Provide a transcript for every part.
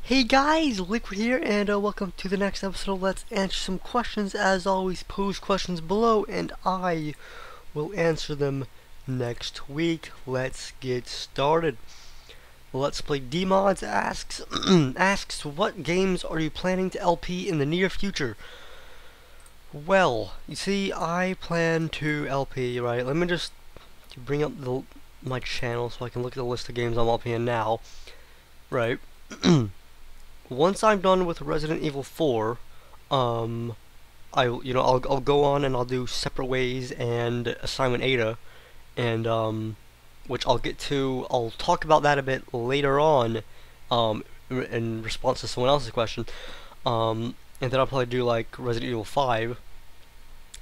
Hey guys, Liquid here, and welcome to the next episode of Let's Answer Some Questions. As always, post questions below, and I will answer them next week. Let's get started. Let's Play Dmods asks, asks, what games are you planning to LP in the near future? Well, you see, I plan to LP, right? Let me just bring up my channel so I can look at the list of games I'm LPing now, right? Once I'm done with Resident Evil 4, I'll go on and I'll do Separate Ways and Assignment Ada, and which I'll talk about that a bit later on, in response to someone else's question, and then I'll probably do like Resident Evil 5,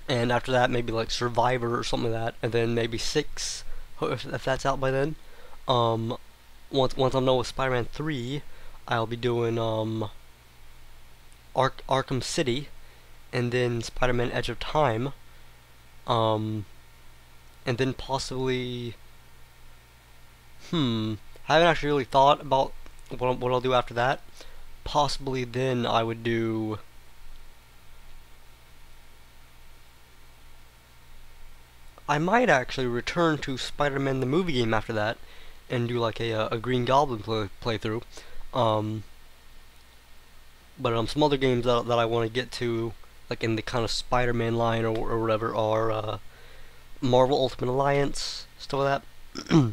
and after that maybe like Survivor or something like that, and then maybe 6, if that's out by then. Once I'm done with Spider-Man 3, I'll be doing Arkham City, and then Spider-Man Edge of Time, and then possibly, I haven't actually really thought about what I'll do after that. Possibly then I would do, I might actually return to Spider-Man the movie game after that, and do like a Green Goblin playthrough. But some other games that I want to get to, like in the kind of Spider-Man line or whatever, are Marvel Ultimate Alliance, stuff like that.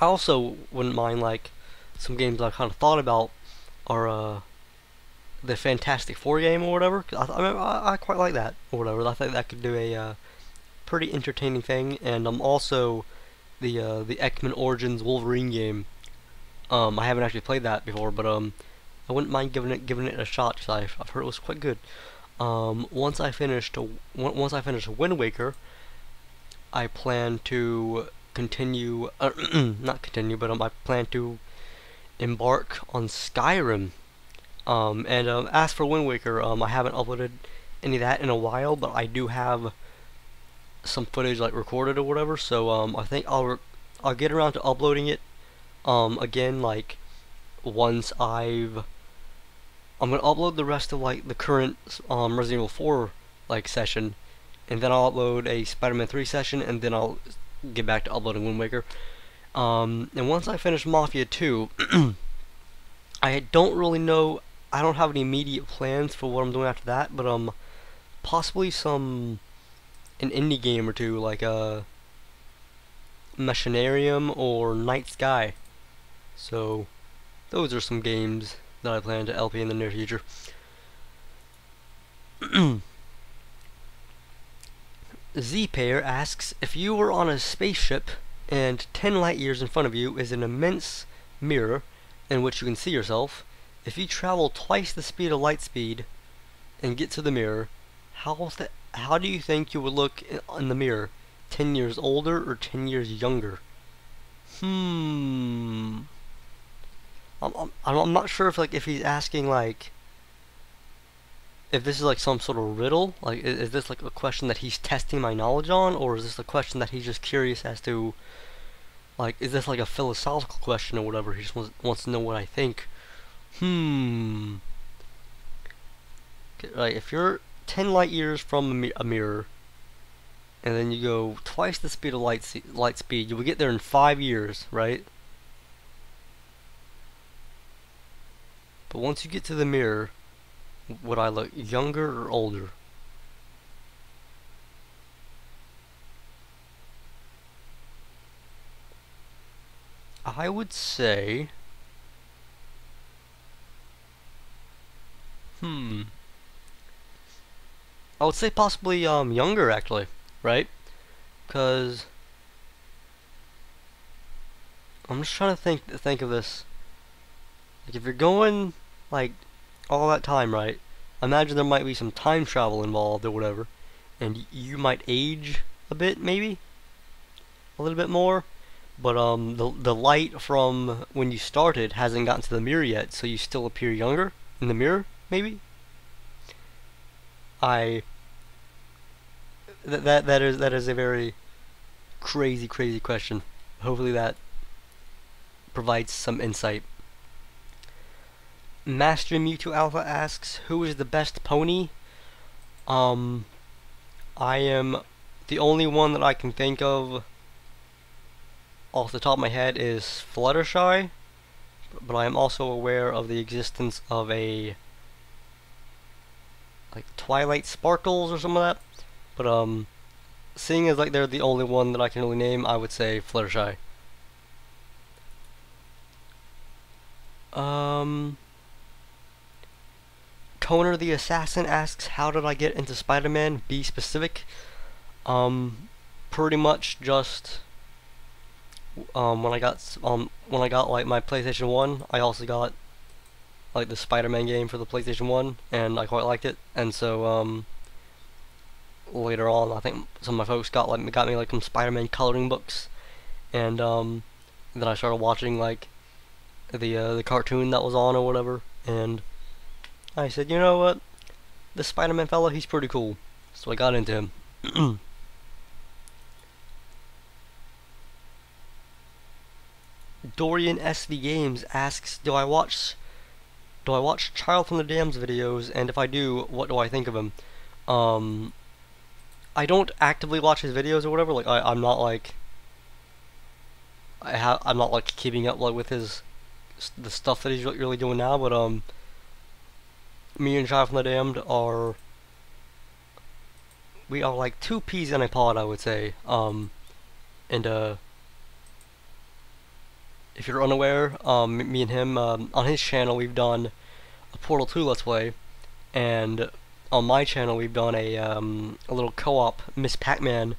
I also wouldn't mind like some games I kind of thought about are the Fantastic Four game or whatever. I quite like that or whatever. I think that could do a pretty entertaining thing. And also the X-Men Origins Wolverine game. I haven't actually played that before, but I wouldn't mind giving it a shot because I've heard it was quite good. Once I finish Wind Waker, I plan to continue, not continue, but I plan to embark on Skyrim. As for Wind Waker, I haven't uploaded any of that in a while, but I do have some footage like recorded or whatever. So I think I'll get around to uploading it again, like once I'm gonna upload the rest of like the current Resident Evil 4 like session, and then I'll upload a Spider-Man 3 session, and then I'll get back to uploading Wind Waker. And once I finish Mafia 2, I don't really know. I don't have any immediate plans for what I'm doing after that, but possibly an indie game or two, like Machinarium or Night Sky. So those are some games that I plan to LP in the near future. Z-Payer asks, if you were on a spaceship and 10 light years in front of you is an immense mirror in which you can see yourself, if you travel twice the speed of light speed and get to the mirror, how do you think you would look in the mirror? 10 years older or 10 years younger? I'm not sure if he's asking like if this is like some sort of riddle. Like, is this like a question that he's testing my knowledge on, or is this a question that he's just curious as to, like, is this like a philosophical question or whatever? He just wants to know what I think. Right, if you're 10 light years from a mirror, and then you go twice the speed of light speed, you will get there in 5 years, right? But once you get to the mirror, would I look younger or older? I would say, I would say possibly younger actually, right? Because I'm just trying to think of this. Like, if you're going like all that time, right? Imagine there might be some time travel involved or whatever, and you might age a bit, maybe a little bit more, but the light from when you started hasn't gotten to the mirror yet, so you still appear younger in the mirror, maybe. That is a very crazy question. Hopefully that provides some insight. Master Mewtwo Alpha asks, who is the best pony? I am the only one that I can think of off the top of my head is Fluttershy, but I am also aware of the existence of a like Twilight Sparkles or some of that. But seeing as like they're the only one that I can really name, I would say Fluttershy. Coner the Assassin asks, how did I get into Spider-Man? Be specific. Pretty much just when I got like my PlayStation 1, I also got like the Spider-Man game for the PlayStation 1, and I quite liked it. And so later on, I think some of my folks got me like some Spider-Man coloring books, and then I started watching like the cartoon that was on or whatever, and I said, you know what, this Spider-Man fella, he's pretty cool, so I got into him. Dorian SD Games asks, do I watch Child from the Damned's videos, and if I do, what do I think of him? I don't actively watch his videos or whatever. Like I'm not like I'm not like keeping up like with the stuff that he's really doing now. But me and Child from the Damned are like two peas in a pod, I would say. And if you're unaware, me and him on his channel we've done a Portal 2 Let's Play, and on my channel we've done a little co-op Miss Pac-Man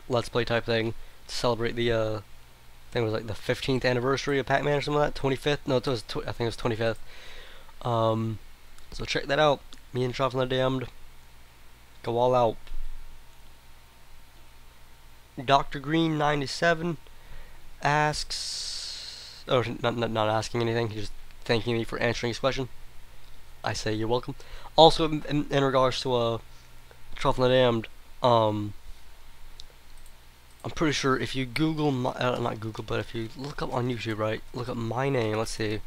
Let's Play type thing to celebrate the I think it was like the 15th anniversary of Pac-Man or something like that. 25th? No, it was I think it was 25th. So check that out. Me and Child from the Damned go all out. Dr. Green 97 asks, oh, not asking anything, he's just thanking me for answering his question. I say you're welcome. Also, in regards to Child from the Damned, I'm pretty sure if you Google not Google, but if you look up on YouTube, right, look up my name. Let's see.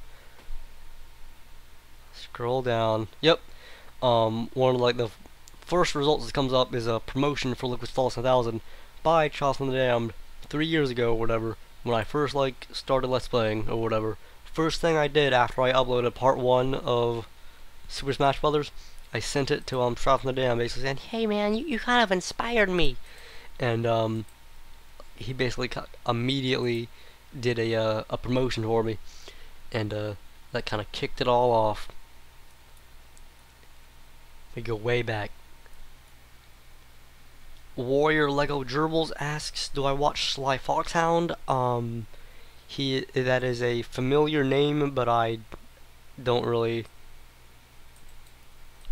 Scroll down. Yep. One of like the first results that comes up is a promotion for Liquid Flawless 1000 by Child from the Damned 3 years ago or whatever, when I first like started Let's Playing or whatever. First thing I did after I uploaded part 1 of Super Smash Brothers, I sent it to Child from the Damned, basically saying, "Hey man, you kind of inspired me," and he basically immediately did a promotion for me, and that kind of kicked it all off. We go way back. Warrior Lego Gerbils asks, do I watch Sly Foxhound? That is a familiar name, but I don't really.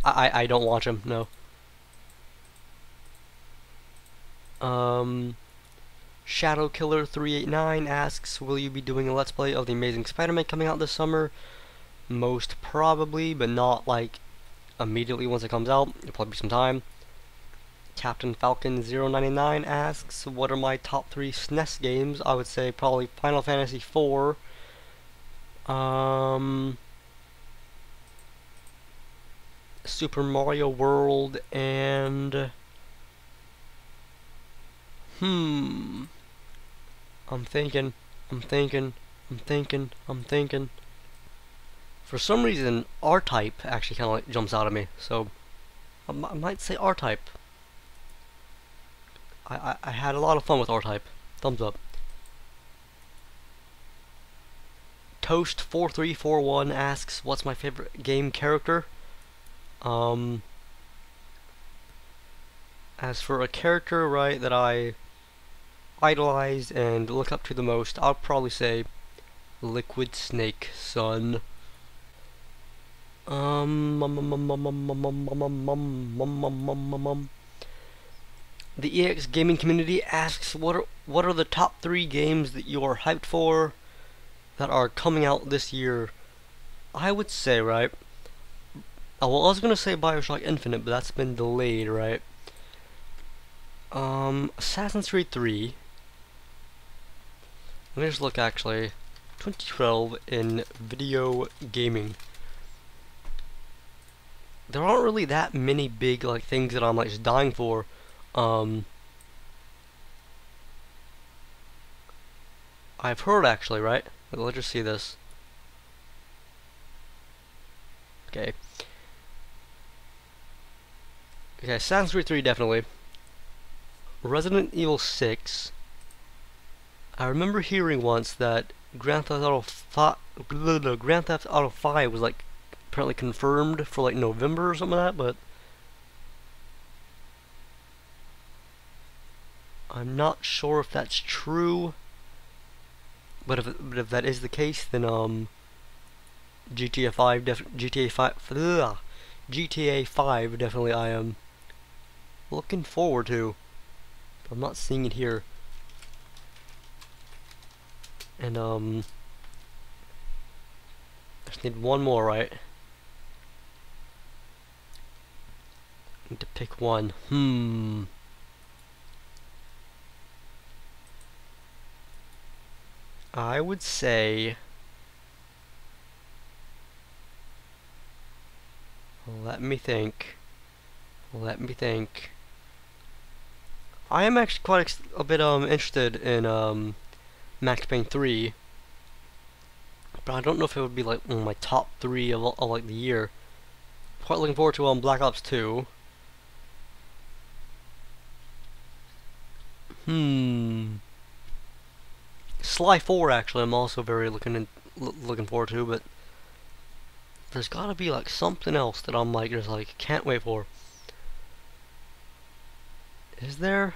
I don't watch him. No. Shadow Killer 389 asks, will you be doing a Let's Play of the Amazing Spider-Man coming out this summer? Most probably, but not like immediately once it comes out. It'll probably be some time. Captain Falcon 099 asks, what are my top 3 SNES games? I would say probably Final Fantasy IV, Super Mario World, and I'm thinking. For some reason, R-Type actually kind of like jumps out at me, so I might say R-Type. I had a lot of fun with R-Type. Thumbs up. Toast4341 asks, what's my favorite game character? As for a character, right, that I idolize and look up to the most, I'll probably say Liquid Snake, son. The EX gaming community asks, what are the top 3 games that you are hyped for that are coming out this year? I would say, right, well, I was gonna say BioShock Infinite, but that's been delayed, right? Assassin's Creed 3. Let me just look, actually. 2012 in video gaming. There aren't really that many big like things that I'm like just dying for. I've heard actually, right? Let's just see this. Okay. Okay, Assassin's Creed 3 definitely. Resident Evil 6. I remember hearing once that Grand Theft Auto 5 was like apparently confirmed for like November or something like that, but I'm not sure if that's true. But if that is the case, then GTA 5 definitely I am looking forward to. I'm not seeing it here. And I just need one more, right? Need to pick one. I would say let me think. I am actually quite a bit interested in Max Payne 3, but I don't know if it would be like one of my top 3 of like the year. Quite looking forward to Black Ops 2. Sly 4 actually I'm also very looking forward to, but there's gotta be like something else that I'm like just like can't wait for. Is there?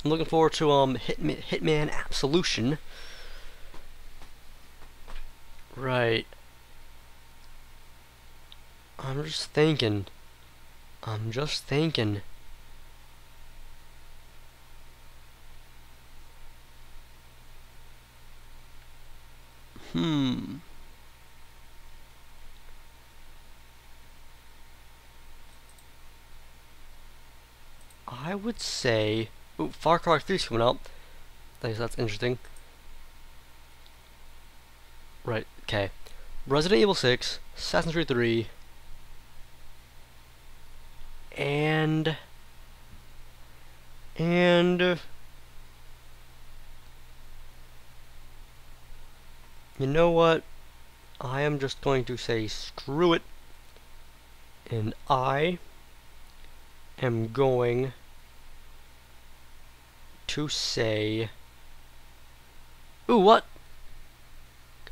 I'm looking forward to Hitman Absolution. Right. I'm just thinking. I would say, ooh, Far Cry 3's coming out. I guess that's interesting. Right, okay. Resident Evil 6, Assassin's Creed 3, and you know what? I am just going to say screw it, and I am going to say, ooh, what?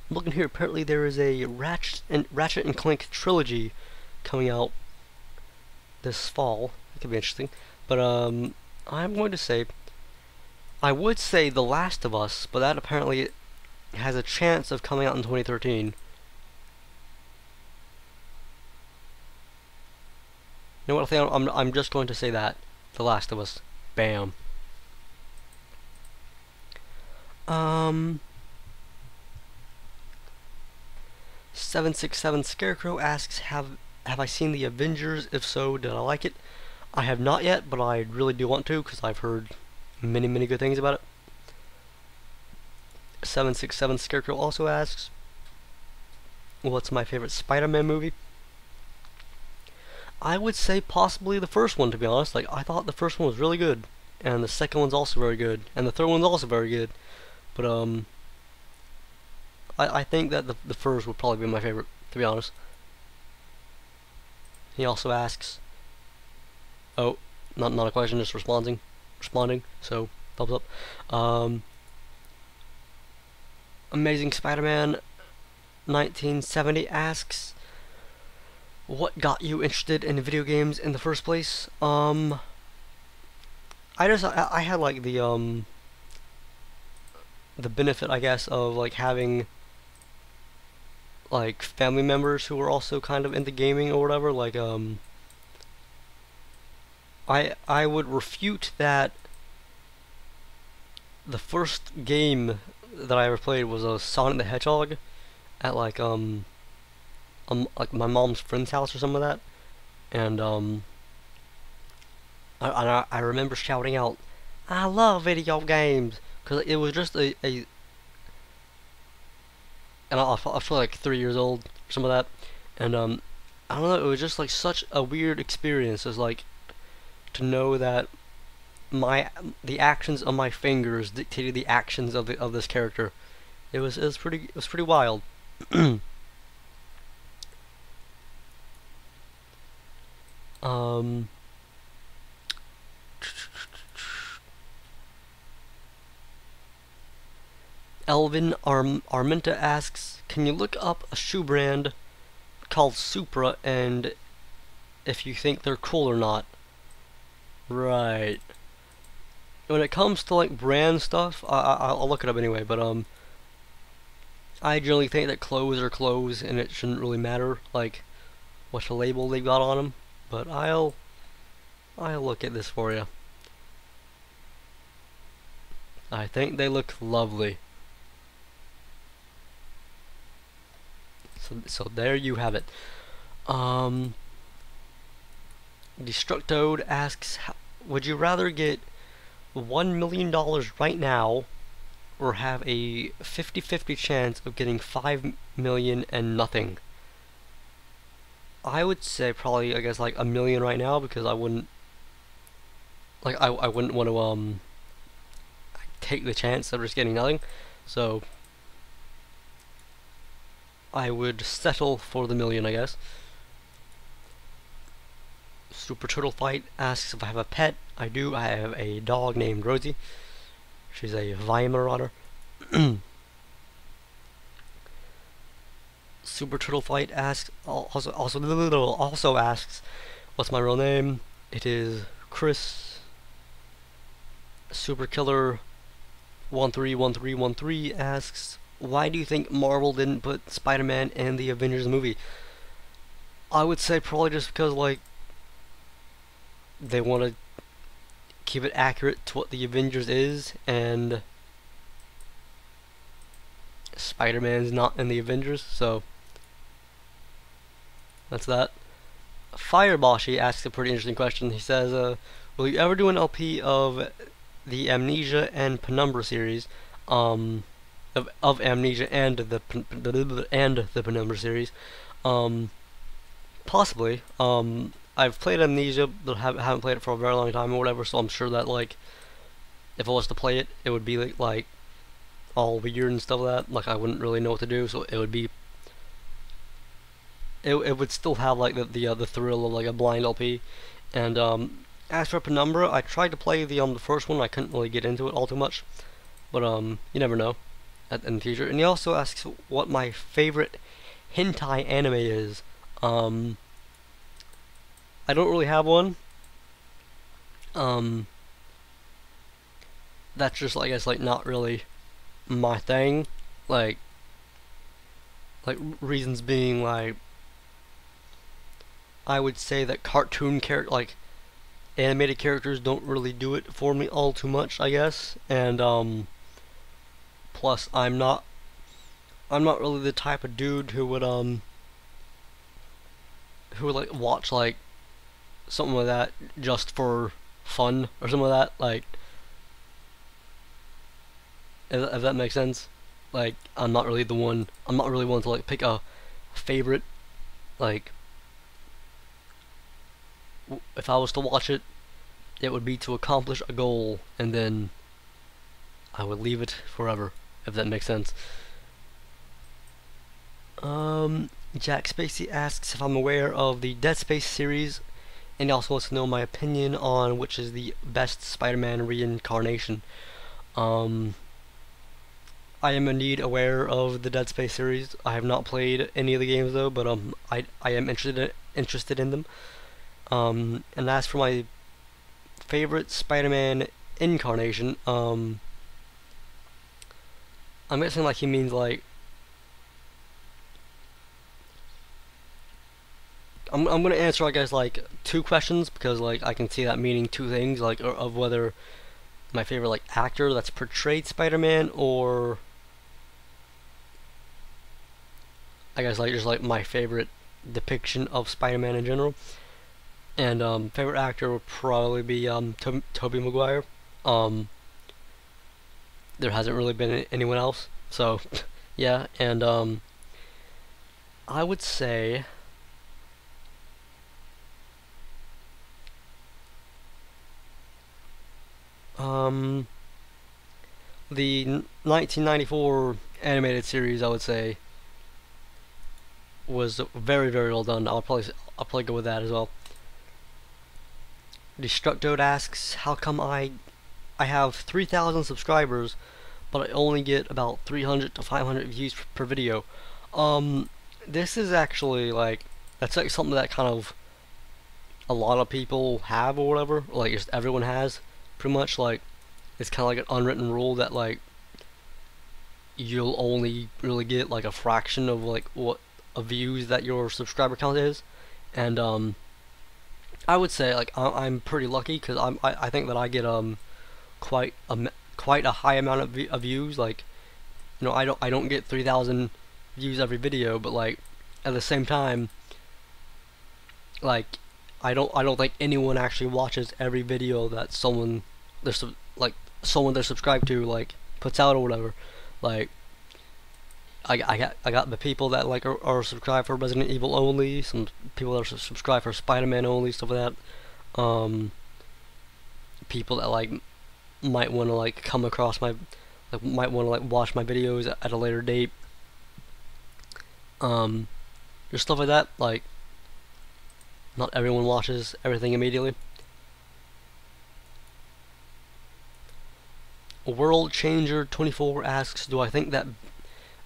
I'm looking here. Apparently, there is a Ratchet and Clank trilogy coming out this fall. That could be interesting. But I'm going to say, I would say The Last of Us, but that apparently has a chance of coming out in 2013. You know what? I think I'm just going to say that The Last of Us. Bam. 767 Scarecrow asks, have I seen the Avengers? If so, did I like it? I have not yet, but I really do want to because I've heard many good things about it. 767 Scarecrow also asks, what's my favorite Spider-Man movie? I would say possibly the first one, to be honest. Like, I thought the first one was really good, and the second one's also very good, and the third one's also very good. But I think that the first would probably be my favorite, to be honest. He also asks, oh, not a question, just responding. So thumbs up. Amazing Spider-Man 1970 asks, what got you interested in video games in the first place? I had like the benefit, I guess, of like having like family members who were also kind of into gaming or whatever. Like I would refute that the first game that I ever played was a Sonic the Hedgehog at like my mom's friend's house or something like that, and I remember shouting out, "I love video games," because it was just a and I was like 3 years old, some of that, and I don't know, it was just like such a weird experience. It's like to know that the actions of my fingers dictated the actions of this character. It was pretty wild. um. Elvin Arminta asks, can you look up a shoe brand called Supra and if you think they're cool or not? Right. When it comes to like brand stuff, I'll look it up anyway. But I generally think that clothes are clothes, and it shouldn't really matter like what label they got on them. But I'll look at this for you. I think they look lovely. So there you have it. Destructo asks, would you rather get $1 million right now or have a 50-50 chance of getting 5 million and nothing? I would say probably, I guess, like $1 million right now, because I wouldn't I wouldn't want to take the chance of just getting nothing. So I would settle for the million, I guess. Super Turtle Fight asks if I have a pet. I do. I have a dog named Rosie. She's a Weimaraner. Super Turtle Fight asks also asks, what's my real name? It is Chris. Super Killer 131313 asks, why do you think Marvel didn't put Spider-Man in the Avengers movie? I would say probably just because, like, they want to keep it accurate to what the Avengers is, and Spider-Man's not in the Avengers, so that's that. Fireboshi asks a pretty interesting question. He says, will you ever do an LP of the Amnesia and Penumbra series? Of Amnesia and the Penumbra series? Possibly. I've played Amnesia, but haven't played it for a very long time or whatever, so I'm sure that, like, if I was to play it, it would be like all weird and stuff like that. Like, I wouldn't really know what to do, so it would be it would still have like the thrill of like a blind LP. And as for Penumbra, I tried to play the first one. I couldn't really get into it all too much, but you never know in the future. And he also asks what my favorite hentai anime is. I don't really have one. That's just, I guess, like, not really my thing. Like reasons being, like, I would say that cartoon like animated characters don't really do it for me all too much, I guess. And plus I'm not really the type of dude who would like watch like something like that just for fun or something like that. Like, if that makes sense. Like, I'm not really one to like pick a favorite. Like, if I was to watch it, it would be to accomplish a goal, and then I would leave it forever, if that makes sense. Jack Spacey asks if I'm aware of the Dead Space series, and he also wants to know my opinion on which is the best Spider-Man reincarnation. I am indeed aware of the Dead Space series. I have not played any of the games though, but I am interested in them. And as for my favorite Spider-Man incarnation, I'm guessing like he means like I'm gonna answer, I guess, like two questions, because like I can see that meaning two things, like of whether my favorite like actor that's portrayed Spider-Man, or I guess like just like my favorite depiction of Spider-Man in general. And favorite actor would probably be Tobey Maguire. There hasn't really been anyone else, so yeah. And I would say the 1994 animated series, I would say, was very, very well done. I'll probably go with that as well. Destructo Tasks, how come I have 3,000 subscribers, but I only get about 300 to 500 views per video? This is actually like, that's like something that kind of a lot of people have or whatever, like just everyone has, pretty much. Like, it's kind of like an unwritten rule that like you'll only really get like a fraction of like what of views that your subscriber count is. And I would say like I'm pretty lucky because I think that I get quite a high amount of views. Like, you know, I don't get 3,000 views every video, but like at the same time, like I don't think anyone actually watches every video that someone they're subscribed to like puts out or whatever. Like, I got the people that like are subscribed for Resident Evil only, some people that are subscribed for Spider-Man only, stuff like that. People that like might want to like come across my might want to like watch my videos at a later date. Just stuff like that. Like, not everyone watches everything immediately. World Changer 24 asks, do I think that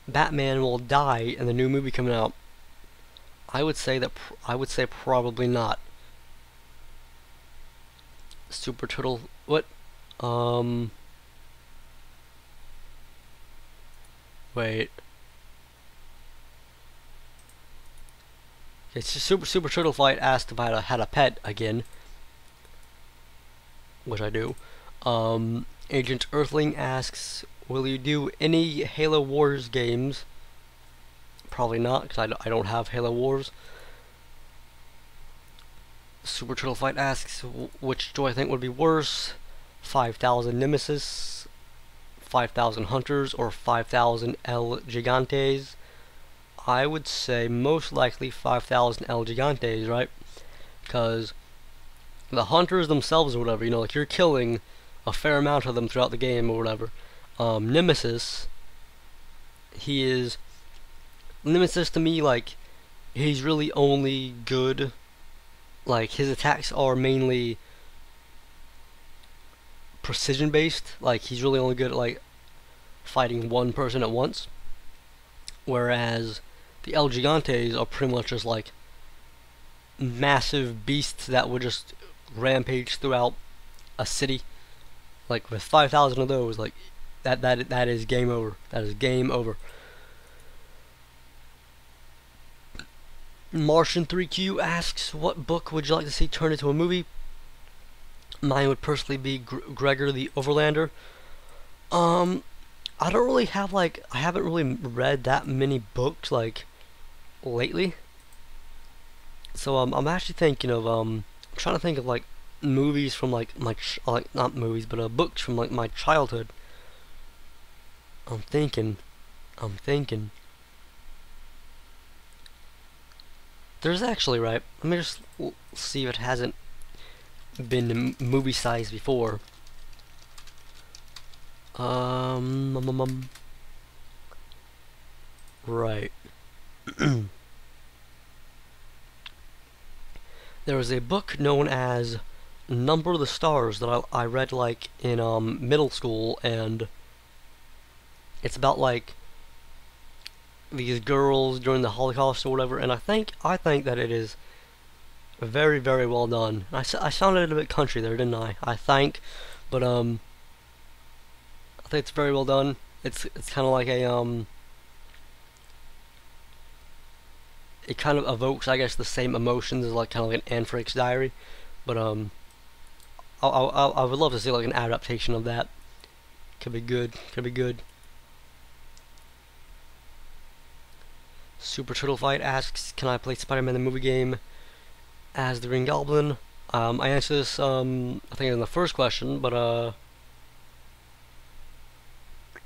Batman will die in the new movie coming out? I would say probably not. Super Turtle, what? Wait. It's just Super Turtle Fight asked if I had a pet again, which I do. Agent Earthling asks, will you do any Halo Wars games? Probably not, because I don't have Halo Wars. Super Turtle Fight asks, which do I think would be worse? 5,000 Nemesis, 5,000 Hunters, or 5,000 El Gigantes? I would say most likely 5,000 El Gigantes, right? Because the Hunters themselves or whatever, you know, like you're killing a fair amount of them throughout the game or whatever. Nemesis, Nemesis to me, like, he's really only good, like, his attacks are mainly precision based. Like, he's really only good at like fighting one person at once, whereas the El Gigantes are pretty much just like massive beasts that would just rampage throughout a city. Like, with 5,000 of those, like that is game over. That is game over. Martian 3Q asks, what book would you like to see turned into a movie? Mine would personally be Gregor the Overlander. I don't really have like, I haven't really read that many books like lately. So I'm actually thinking of I'm trying to think of like movies from like like not movies but books from like my childhood. I'm thinking there's actually, right, let me just see if it hasn't been movie size before. Right. There was a book known as Number of the Stars that I read like in middle school, and it's about like these girls during the Holocaust or whatever, and I think that it is very, very well done. I sounded a bit country there, didn't I? But I think it's very well done. It's kind of like a it kind of evokes, I guess, the same emotions as like kind of like an Anne Frank's Diary, but I would love to see like an adaptation of that. Could be good. Could be good. Super Turtle Fight asks, can I play Spider-Man the movie game as the Green Goblin? I answered this I think in the first question, but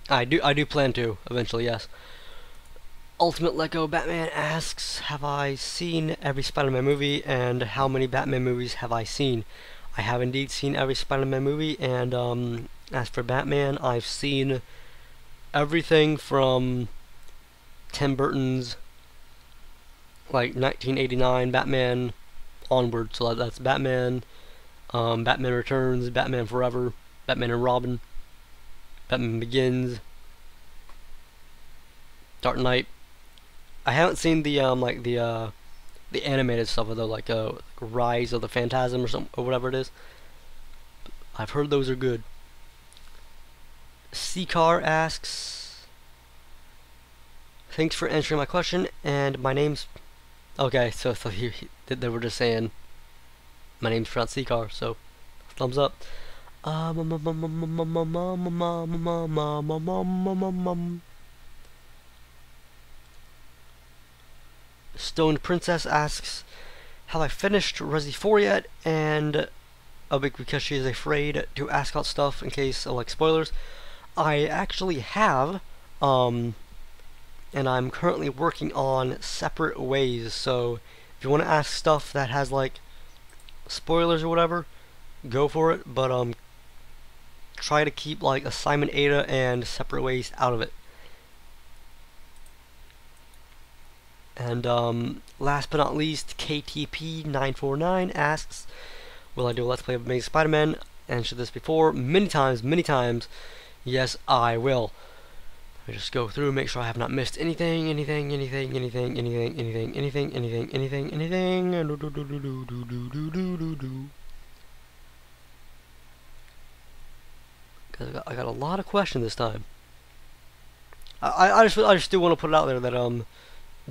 I do plan to eventually, yes. Ultimate Lego Batman asks, have I seen every Spider-Man movie, and how many Batman movies have I seen? I have indeed seen every Spider-Man movie, and as for Batman, I've seen everything from Tim Burton's like 1989 Batman onward. So that's Batman, Batman Returns, Batman Forever, Batman and Robin, Batman Begins, Dark Knight. I haven't seen the the animated stuff though, like Rise of the Phantasm or something or whatever it is. I've heard those are good. C-Car asks, thanks for answering my question, and my name's okay. So they were just saying my name's pronounced C-Car, so thumbs up. Stoned Princess asks, have I finished Resi 4 yet? And because she is afraid to ask out stuff in case of like spoilers. I actually have, and I'm currently working on separate ways. So if you want to ask stuff that has like spoilers or whatever, go for it. But try to keep like Assignment Ada and Separate Ways out of it. And last but not least, KTP949 asks, will I do a Let's Play of Amazing Spider-Man? Answered this before many times. Yes, I will. Let me just go through, make sure I have not missed anything. Cause I got a lot of questions this time. I just do want to put it out there that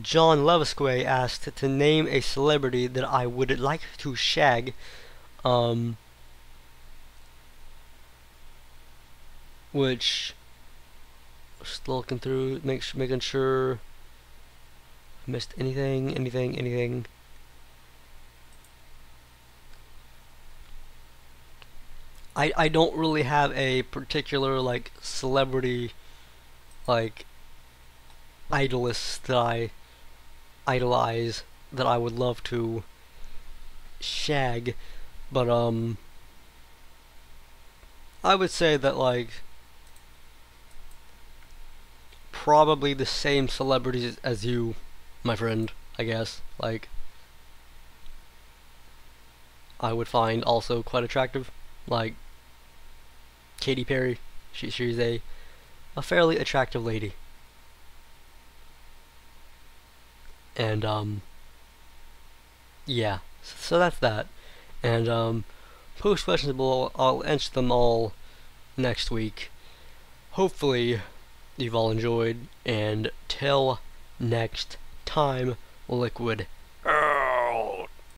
John Levisque asked to name a celebrity that I would like to shag. Which still looking through, making sure I missed anything. I don't really have a particular like celebrity like idolize that I would love to shag, but I would say that like probably the same celebrities as you, my friend, I guess. Like I would find also quite attractive, like Katy Perry. She's a fairly attractive lady. And yeah, so that's that. And post questions below, I'll answer them all next week. Hopefully you've all enjoyed, and till next time, Liquid